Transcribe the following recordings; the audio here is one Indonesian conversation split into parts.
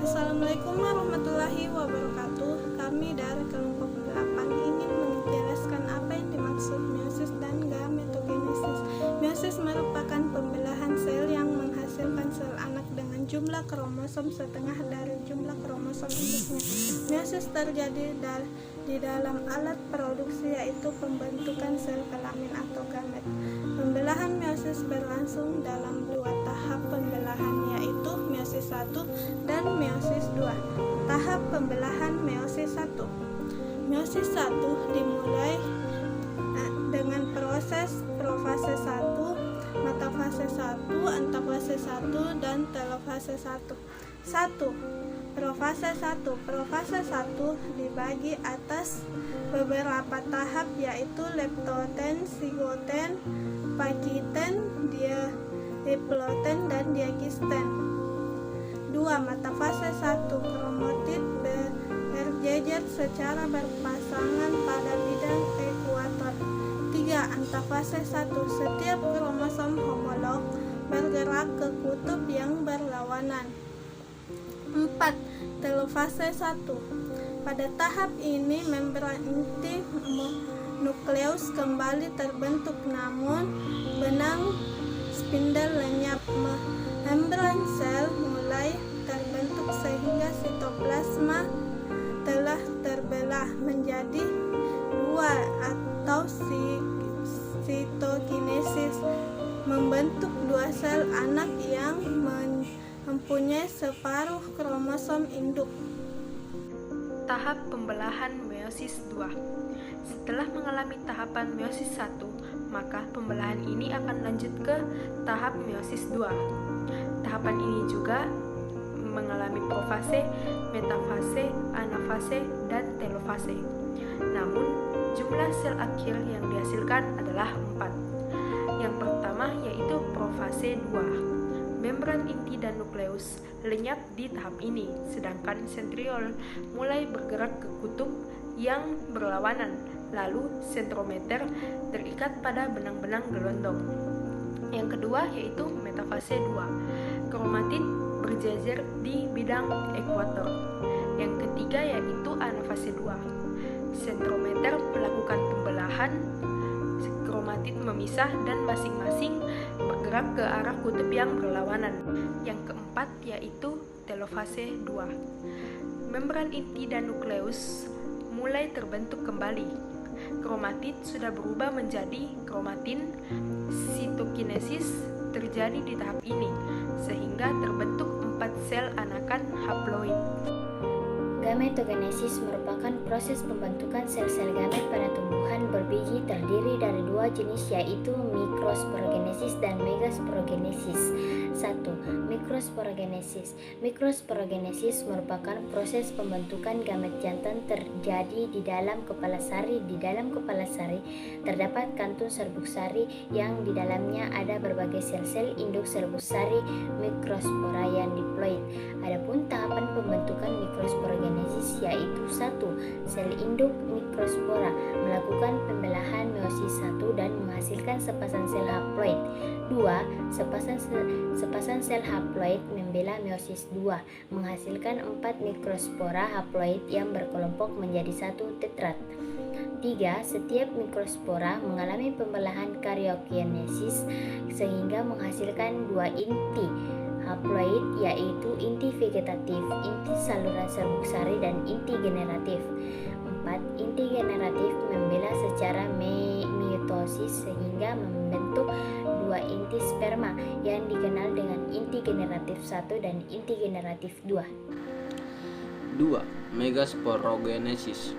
Assalamualaikum warahmatullahi wabarakatuh. Kami dari kelompok 8 ingin menjelaskan apa yang dimaksud meiosis dan gametogenesis. Meiosis merupakan pembelahan sel yang menghasilkan sel anak dengan jumlah kromosom setengah dari jumlah kromosom induknya. Meiosis terjadi di dalam alat produksi, yaitu pembentukan sel kelamin atau gamet. Pembelahan meiosis berlangsung dalam dua tahap pembelahan, yaitu meiosis 1 dan meiosis 2. Tahap pembelahan meiosis 1. Meiosis 1 dimulai dengan proses profase 1, metafase 1, antafase 1, dan telofase 1. 1. Profase 1. Profase 1 dibagi atas beberapa tahap, yaitu leptoten, sigoten, pakiten, diploten, dan diakisten. 2. Metafase 1. Kromatid berjejer secara berpasangan pada bidang ekuator. 3. Antafase 1. Setiap kromosom homolog bergerak ke kutub yang berlawanan. 4. Telofase 1. Pada tahap ini membran inti nukleus kembali terbentuk, namun benang spindel lenyap. Membran sel mulai terbentuk sehingga sitoplasma telah terbelah menjadi dua atau sitokinesis, membentuk dua sel anak yang mempunyai separuh kromosom induk. Tahap pembelahan meiosis 2. Setelah mengalami tahapan meiosis 1, maka pembelahan ini akan lanjut ke tahap meiosis 2. Tahapan ini juga mengalami profase, metafase, anafase, dan telofase. Namun, jumlah sel akhir yang dihasilkan adalah 4. Yang pertama yaitu profase 2. Membran inti dan nukleus lenyap di tahap ini, sedangkan sentriol mulai bergerak ke kutub yang berlawanan, lalu sentrometer terikat pada benang-benang gelondong. Yang kedua yaitu metafase 2. Kromatid berjejer di bidang ekuator. Yang ketiga yaitu anafase 2. Sentrometer melakukan pembelahan, kromatid memisah dan masing-masing bergerak ke arah kutub yang berlawanan. Yang keempat yaitu telofase 2. Membran inti dan nukleus mulai terbentuk kembali. Kromatid sudah berubah menjadi kromatin. Sitokinesis terjadi di tahap ini, sehingga terbentuk 4 sel anakan haploid. Gametogenesis merupakan proses pembentukan sel-sel gamet pada tumbuhan berbiji, terdiri dari dua jenis, yaitu mikrosporogenesis dan megasporogenesis. 1. Mikrosporogenesis. Mikrosporogenesis merupakan proses pembentukan gamet jantan terjadi di dalam kepala sari. Di dalam kepala sari terdapat kantung serbuk sari yang di dalamnya ada berbagai sel-sel induk serbuk sari mikrospora yang diploid. Adapun tahapan pembentukan mikrosporogenesis yaitu 1. Sel induk mikrospora melakukan pembelahan meiosis 1 dan menghasilkan sepasang sel haploid. 2. Sepasang sel haploid membela meiosis 2, menghasilkan 4 mikrospora haploid yang berkelompok menjadi 1 tetrat. 3. Setiap mikrospora mengalami pembelahan karyokinesis sehingga menghasilkan 2 inti haploid, yaitu inti vegetatif, inti saluran serbuk sari, dan inti generatif. 4. Inti generatif membela secara mitosis sehingga membentuk 2 inti sperma yang dikenal dengan inti generatif 1 dan inti generatif 2. 2. Megasporogenesis.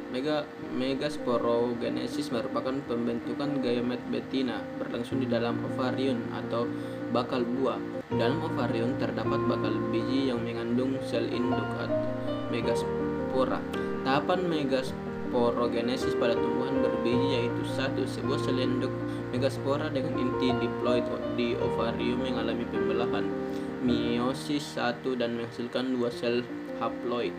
Megasporogenesis merupakan pembentukan gamet betina berlangsung di dalam ovarium atau bakal buah. Dalam ovarium terdapat bakal biji yang mengandung sel induk atau megaspora. Tahapan megasporogenesis pada tumbuhan berbiji yaitu 1. Sebuah sel induk megaspora dengan inti diploid di ovarium mengalami pembelahan meiosis 1 dan menghasilkan 2 sel haploid.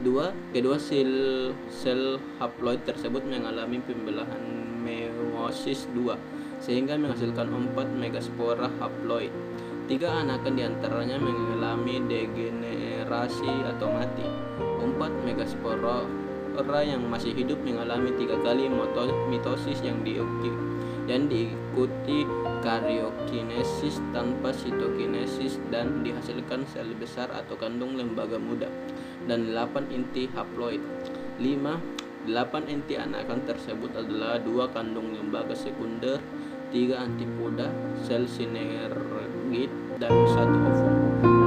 2. Kedua sel haploid tersebut mengalami pembelahan meiosis 2 sehingga menghasilkan 4 megaspora haploid. 3 anakan diantaranya mengalami degenerasi atau mati. 4 megaspora yang masih hidup mengalami 3 kali mitosis yang diikuti karyokinesis tanpa sitokinesis dan dihasilkan sel besar atau kandung lembaga muda, dan 8 inti haploid. 8 inti anakan tersebut adalah 2 kandung lembaga sekunder, 3 antipoda, sel sinergit, dan 1 ovum.